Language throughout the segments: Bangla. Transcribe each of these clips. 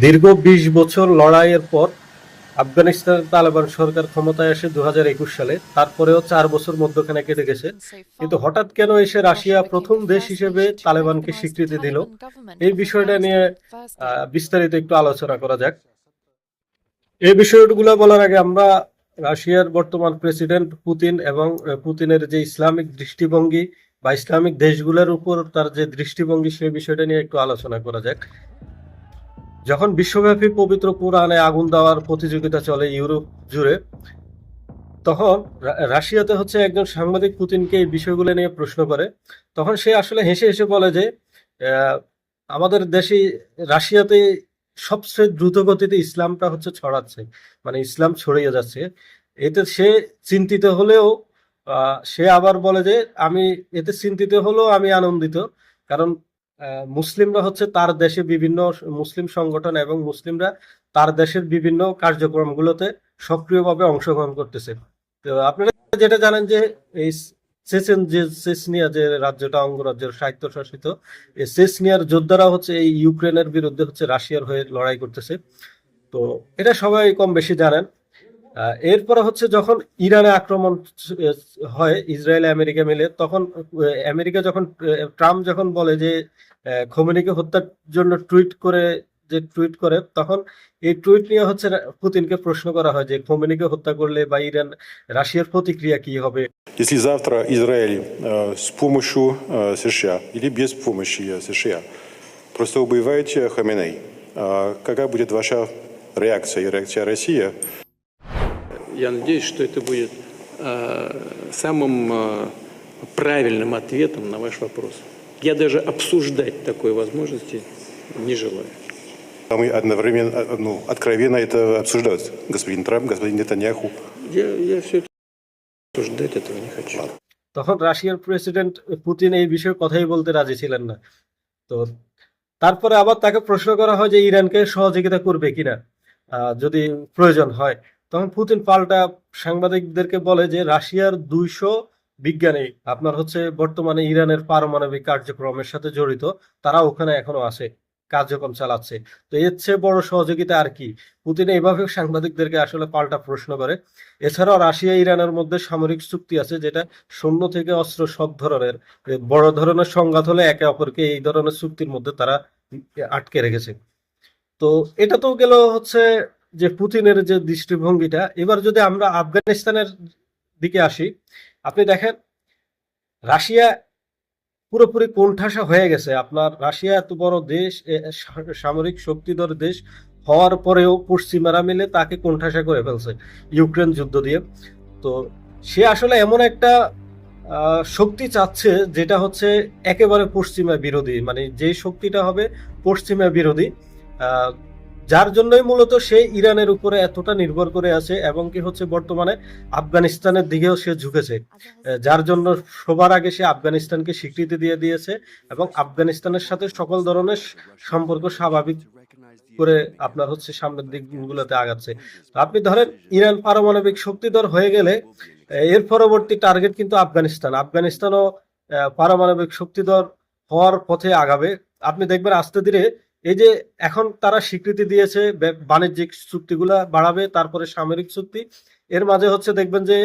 দীর্ঘ ২০ বছর লড়াইয়ের পর আফগানিস্তানের তালেবান সরকার ক্ষমতায় আসে ২০২১ সালে। তারপরেও ৪ বছর মধ্যখানে কেটে গেছে। কিন্তু হঠাৎ কেন এসে রাশিয়া প্রথম দেশ হিসেবে তালেবানকে স্বীকৃতি দিল? এই বিষয়টা নিয়ে বিস্তারিত একটু আলোচনা করা যাক। এই বিষয়গুলো বলার আগে আমরা রাশিয়ার বর্তমান প্রেসিডেন্ট পুতিন এবং পুতিনের যে ইসলামিক দৃষ্টিভঙ্গি বা ইসলামিক দেশগুলোর উপর তার যে দৃষ্টিভঙ্গি সেই বিষয়টা নিয়ে একটু আলোচনা করা যাক। যখন বিশ্বব্যাপী পবিত্র কোরআনে আগুন দেওয়ার প্রতিযোগিতা চলে ইউরোপ জুড়ে, তখন রাশিয়াতে হচ্ছে একজন সাংবাদিক পুতিনকে এই বিষয়গুলো নিয়ে প্রশ্ন করে। তখন সে আসলে হেসে হেসে বলে যে আহ, আমাদের দেশে রাশিয়াতে সবচেয়ে দ্রুত গতিতে ইসলামটা হচ্ছে ছড়াচ্ছে, মানে ইসলাম ছড়িয়ে যাচ্ছে। এতে সে চিন্তিত হলেও সে আবার বলে যে আমি এতে চিন্তিত হলেও আমি আনন্দিত, কারণ মুসলিমরা হচ্ছে তার দেশে বিভিন্ন মুসলিম সংগঠন এবং মুসলিমরা তার দেশের বিভিন্ন কার্যক্রমগুলোতে সক্রিয়ভাবে অংশগ্রহণ করতেছে। তো আপনারা যেটা জানেন যে এই চেচেন যে চেচনিয়া যে রাজ্যটা অঙ্গরাজ্যের স্বায়ত্তশাসিত, এই চেচনিয়ার যোদ্ধারা হচ্ছে এই ইউক্রেনের বিরুদ্ধে হচ্ছে রাশিয়ার হয়ে লড়াই করতেছে। তো এটা সবাই কম বেশি জানেন। এরপরে হচ্ছে যখন ইরানে আক্রমণ হয় ইসরায়েল আমেরিকা মিলে, তখন আমেরিকা যখন ট্রাম্প যখন বলে যে খোমেনিকে হত্যার জন্য টুইট করে, তখন এই টুইট নিয়ে হচ্ছে পুতিনকে প্রশ্ন করা হয় যে খোমেনিকে হত্যা করলে বা ইরান রাশিয়ার প্রতিক্রিয়া কি হবে। Если завтра Израиль с помощью США или без помощи США просто убивает Хаминей, какая будет ваша реакция и реакция России? Я надеюсь, что это будет самым правильным ответом на ваш вопрос. Я даже обсуждать такой возможности не желаю. Мы одновременно, откровенно это обсуждают. Господин Трамп, господин Нетаньяху. Я все это обсуждать этого не хочу. তখন রাশিয়ার প্রেসিডেন্ট পুতিন এই বিষয়ে কথাই বলতে রাজি ছিলেন না। তো তারপরে আবার তাকে প্রশ্ন করা হয় যে ইরানকে সহযোগিতা করবে কিনা যদি প্রয়োজন হয়। তখন পুতিন পাল্টা সাংবাদিকদেরকে বলে যে রাশিয়ার ২০০ বিজ্ঞানী আপনার হচ্ছে বর্তমানে ইরানের পারমাণবিক কার্যক্রমের সাথে জড়িত, তারা ওখানে এখনো আছে, কার্যক্রম চালাচ্ছে। তো এর চেয়ে বড় সহযোগিতা আর কি? পুতিন এইভাবে সাংবাদিকদেরকে আসলে পাল্টা প্রশ্ন করে। এছাড়াও রাশিয়া ইরানের মধ্যে সামরিক চুক্তি আছে, যেটা সৈন্য থেকে অস্ত্র সব ধরনের বড় ধরনের সংঘাত হলে একে অপরকে এই ধরনের চুক্তির মধ্যে তারা আটকে রেখেছে। তো এটা তো গেল হচ্ছে যে পুতিনের যে দৃষ্টিভঙ্গিটা। এবার যদি আমরা আফগানিস্তানের দিকে আসি, আপনি দেখেন রাশিয়া পুরোপুরি কোণঠাসা হয়ে গেছে। আপনার রাশিয়া এত বড় দেশ, সামরিক শক্তিধর দেশ হওয়ার পরেও পশ্চিমারা মিলে তাকে কোণঠাসা করে ফেলছে ইউক্রেন যুদ্ধ দিয়ে। তো সে আসলে এমন একটা শক্তি চাচ্ছে যেটা হচ্ছে একেবারে পশ্চিমা বিরোধী, মানে যে শক্তিটা হবে পশ্চিমা বিরোধী, আহ, যার জন্যই মূলত সে ইরানের উপরে এতটা নির্ভর করে আছে এবং কি হচ্ছে বর্তমানে আফগানিস্তানের দিকেও সে ঝুঁকেছে, যার জন্য সবার আগে সে আফগানিস্তানকে স্বীকৃতি দিয়ে দিয়েছে এবং আফগানিস্তানের সাথে সকল ধরনের সম্পর্ক স্বাভাবিক করে আপনার হচ্ছে সামনের দিকগুলোতে আগাচ্ছে। তো আপনি ধরেন ইরান পারমাণবিক শক্তিধর হয়ে গেলে এর পরবর্তী টার্গেট কিন্তু আফগানিস্তানও পারমাণবিক শক্তিধর হওয়ার পথে আগাবে। আপনি দেখবেন আস্তে ধীরে এই যে এখন তারা স্বীকৃতি দিয়েছে বাণিজ্যিক চুক্তিগুলা বাড়াবে, তারপরে সামরিক চুক্তি, এর মাঝে হচ্ছে দেখবেন যে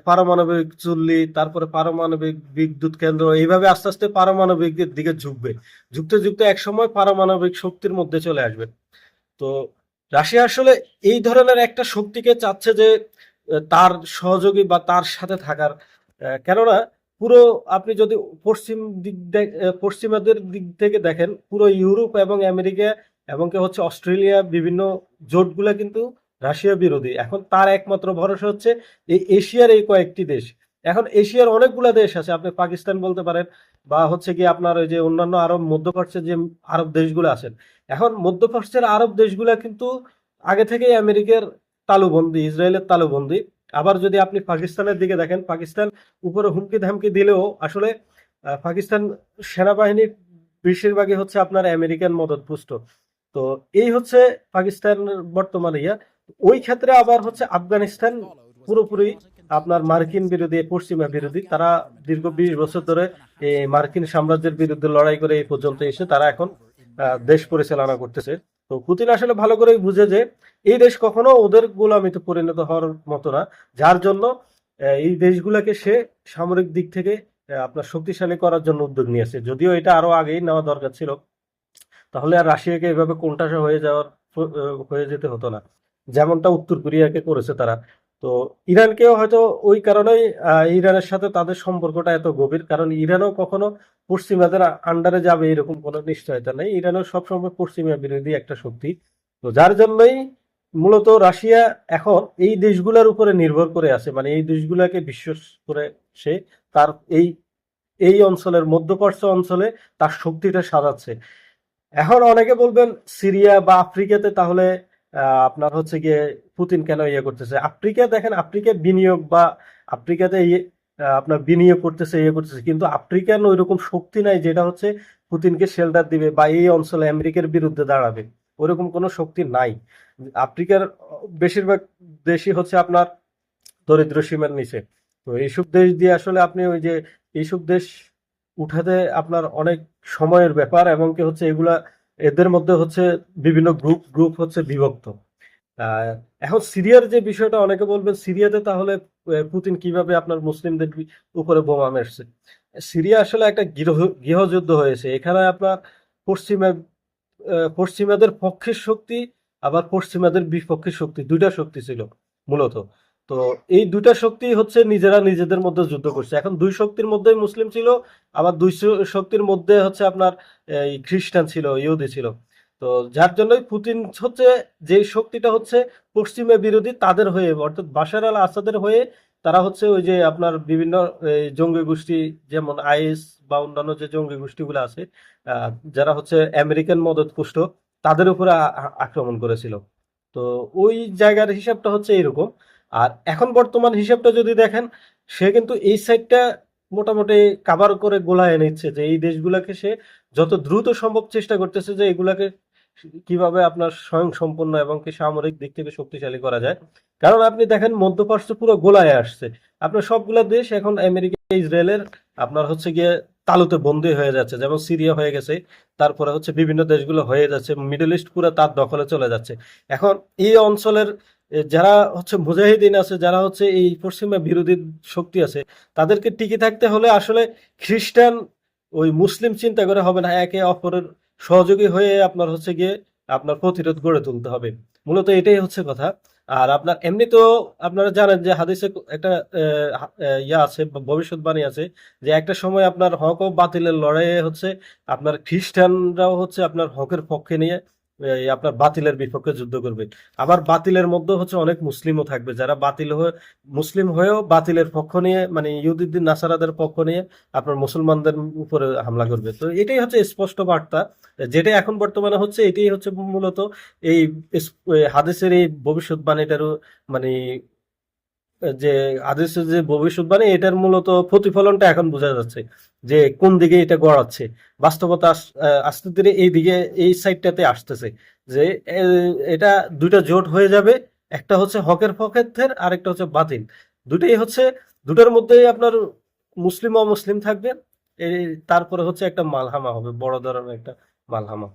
পারমাণবিক চুল্লি, তারপরে পারমাণবিক বিদ্যুৎ কেন্দ্র, এইভাবে আস্তে আস্তে পারমাণবিকের দিকে ঝুঁকতে ঝুঁকতে এক সময় পারমাণবিক শক্তির মধ্যে চলে আসবে। তো রাশিয়া আসলে এই ধরনের একটা শক্তিকে চাচ্ছে যে তার সহযোগী বা তার সাথে থাকার, কেননা পুরো আপনি যদি পশ্চিমাদের দিক থেকে দেখেন, পুরো ইউরোপ এবং আমেরিকা এবং কি হচ্ছে অস্ট্রেলিয়া, বিভিন্ন জোটগুলা কিন্তু রাশিয়া বিরোধী। এখন তার একমাত্র ভরসা হচ্ছে এই এশিয়ার এই কয়েকটি দেশ। এখন এশিয়ার অনেকগুলা দেশ আছে, আপনি পাকিস্তান বলতে পারেন বা হচ্ছে কি আপনার ওই যে অন্যান্য আরব মধ্যপ্রাচ্যের যে আরব দেশগুলো আছেন। এখন মধ্যপ্রাচ্যের আরব দেশগুলা কিন্তু আগে থেকেই আমেরিকার তালুবন্দি, ইসরায়েলের তালুবন্দি। আবার যদি আপনি পাকিস্তানের দিকে দেখেন, পাকিস্তান উপরে হুমকি ধামকি দিলেও আসলে পাকিস্তান সেনাবাহিনীর বেশিরভাগই হচ্ছে আপনার আমেরিকান মদতপুষ্ট। তো এই হচ্ছে পাকিস্তানের বর্তমানে ওই ক্ষেত্রে আবার হচ্ছে আফগানিস্তান পুরোপুরি আপনার মার্কিন বিরোধী, পশ্চিমা বিরোধী। তারা দীর্ঘ ২০ বছর ধরে এই মার্কিন সাম্রাজ্যের বিরুদ্ধে লড়াই করে এই পর্যন্ত এসে তারা এখন দেশ পরিচালনা করতেছে। তো পুতিন আসলে ভালো করেই বুঝে যে এই দেশ কখনো ওদের গোলামিতে পরিণত হওয়ার মতো না, যার জন্য এই দেশগুলোকে সে সামরিক দিক থেকে আপনার শক্তিশালী করার জন্য উদ্যোগ নিয়েছে। যদিও এটা আরো আগেই নেওয়া দরকার ছিল, তাহলে আর রাশিয়াকে এভাবে কোণঠাসা হয়ে যেতে হতো না, যেমনটা উত্তর কোরিয়াকে করেছে তারা। তো ইরানকেও হয়তো ওই কারণেই ইরানের সাথে তাদের সম্পর্কটা এত গভীর, কারণ ইরানও কখনো পশ্চিমাদের আন্ডারে যাবে এরকম কোনো নিশ্চয়তা নেই। ইরানও সবসময় পশ্চিমা বিরোধী একটা শক্তি। তো যার জন্যই মূলত রাশিয়া এখন এই দেশগুলোর উপরে নির্ভর করে আছে, মানে এই দেশগুলোকে বিশ্বাস করে সে তার এই এই অঞ্চলের মধ্যপ্রাচ্য অঞ্চলে তার শক্তিটা সাজাচ্ছে। এখন অনেকে বলবেন সিরিয়া বা আফ্রিকাতে তাহলে আপনার হচ্ছে গিয়ে পুতিন কেন ইয়ে করতেছে। আফ্রিকা দেখেন, আফ্রিকা বিনিয়োগ বা আফ্রিকাতে আপনার বিনিয়োগ করতেছে, ইয়ে করতেছে, কিন্তু আফ্রিকান ওইরকম শক্তি নাই যেটা হচ্ছে পুতিনকে শেল্টার দিবে বা এই অঞ্চলে আমেরিকার বিরুদ্ধে দাঁড়াবে, ওইরকম কোনো শক্তি নাই। আফ্রিকার বেশিরভাগ দেশই হচ্ছে আপনার দরিদ্র সীমার নিচে। তো এইসব দেশ দিয়ে আসলে আপনি ওই যে এইসব দেশ উঠাতে আপনার অনেক সময়ের ব্যাপার, এবং কি হচ্ছে এগুলা এদের মধ্যে হচ্ছে বিভিন্ন গ্রুপ গ্রুপ হচ্ছে বিভক্ত। আহ, এখন সিরিয়ার যে বিষয়টা, অনেকে বলবেন সিরিয়াতে তাহলে পুতিন কিভাবে আপনার মুসলিমদের উপরে বোমা মেরছে। সিরিয়া আসলে একটা গৃহযুদ্ধ হয়েছে, এখানে আপনার পশ্চিমা পশ্চিমাদের পক্ষের শক্তি আবার পশ্চিমাদের বিপক্ষের শক্তি, দুইটা শক্তি ছিল মূলত। তো এই দুইটা শক্তি হচ্ছে নিজেরা নিজেদের মধ্যে যুদ্ধ করছে। এখন দুই শক্তির মধ্যেই মুসলিম ছিল, আবার দুই শক্তির মধ্যে হচ্ছে আপনার এই খ্রিস্টান ছিল, ইহুদি ছিল। তো যার জন্যই পুতিন হচ্ছে যে শক্তিটা হচ্ছে পশ্চিমা বিরোধী তাদের হয়ে, অর্থাৎ বাশার আল আসাদের হয়ে তারা হচ্ছে ওই যে আপনার বিভিন্ন এই জঙ্গি গোষ্ঠী, যেমন আইএস বা অন্যান্য যে জঙ্গি গোষ্ঠীগুলো আছে, আহ, যারা হচ্ছে আমেরিকান মদতপুষ্ট, তাদের উপরে আক্রমণ করেছিল। তো ওই জায়গার হিসাবটা হচ্ছে এরকম। আর এখন বর্তমান হিসাবটা যদি দেখেন, সে কিন্তু এই সাইডটা মোটামুটি কাভার করে গোলায় নিচ্ছে, যে এই দেশগুলোকে সে যত দ্রুত সম্ভব চেষ্টা করতেছে যে এগুলাকে কিভাবে আপনার স্বয়ং সম্পূর্ণ এবং কি সামরিক দিক থেকে শক্তিশালী করা যায়। কারণ আপনি দেখেন মধ্যপ্রাচ্য পুরো গোলায় আসছে, আপনার সবগুলা দেশ এখন আমেরিকা ইসরায়েলের আপনার হচ্ছে গিয়ে তালুতে বন্দী হয়ে যাচ্ছে, যেমন সিরিয়া হয়ে গেছে, তারপরে হচ্ছে বিভিন্ন দেশগুলো হয়ে যাচ্ছে, মিডল ইস্ট পুরো তার দখলে চলে যাচ্ছে। এখন এই অঞ্চলের যারা হচ্ছে মুজাহিদিন আছে, যারা হচ্ছে এই পশ্চিমা বিরোধী শক্তি আছে, তাদেরকে টিকে থাকতে হলে আসলে খ্রিস্টান ওই মুসলিম চিন্তা করে হবে না, একে অপরের সহযোগী হয়ে আপনার হচ্ছে গিয়ে আপনার প্রতিরোধ গড়ে তুলতে হবে। মূলত এটাই হচ্ছে কথা। আর আপনার এমনি তো আপনারা জানেন যে হাদিসে একটা ইয়া আছে, ভবিষ্যৎবাণী আছে, যে একটা সময় আপনার হক ও বাতিলের লড়াইয়ে হচ্ছে আপনার খ্রিস্টানরাও হচ্ছে আপনার হকের পক্ষে নিয়ে আপনার বাতিলের বিপক্ষে যুদ্ধ করবে। আবার বাতিলের মধ্যে হচ্ছে অনেক মুসলিমও থাকবে, যারা বাতিল হয়ে মুসলিম হয়েও বাতিলের পক্ষ নিয়ে, মানে ইহুদিদ্দিন নাসারাদের পক্ষ নিয়ে আপনার মুসলমানদের উপরে হামলা করবে। তো এটাই হচ্ছে স্পষ্ট বার্তা, যেটা এখন বর্তমানে হচ্ছে, এটাই হচ্ছে মূলত এই হাদিসের এই ভবিষ্যৎবাণীটারও মানে যে হাদিসের যে ভবিষ্যৎবাণী, এটার মূলত প্রতিফলনটা এখন বোঝা যাচ্ছে যে কোন দিকে এটা গড়াচ্ছে। বাস্তবতা আস্তে ধীরে এই দিকে এই সাইডটাতে আসতেছে, যে এটা দুইটা জোট হয়ে যাবে, একটা হচ্ছে হকের পক্ষের আর একটা হচ্ছে বাতিল। দুটাই হচ্ছে, দুটার মধ্যেই আপনার মুসলিম অমুসলিম থাকবে। এই তারপরে হচ্ছে একটা মালহামা হবে, বড় ধরনের একটা মালহামা।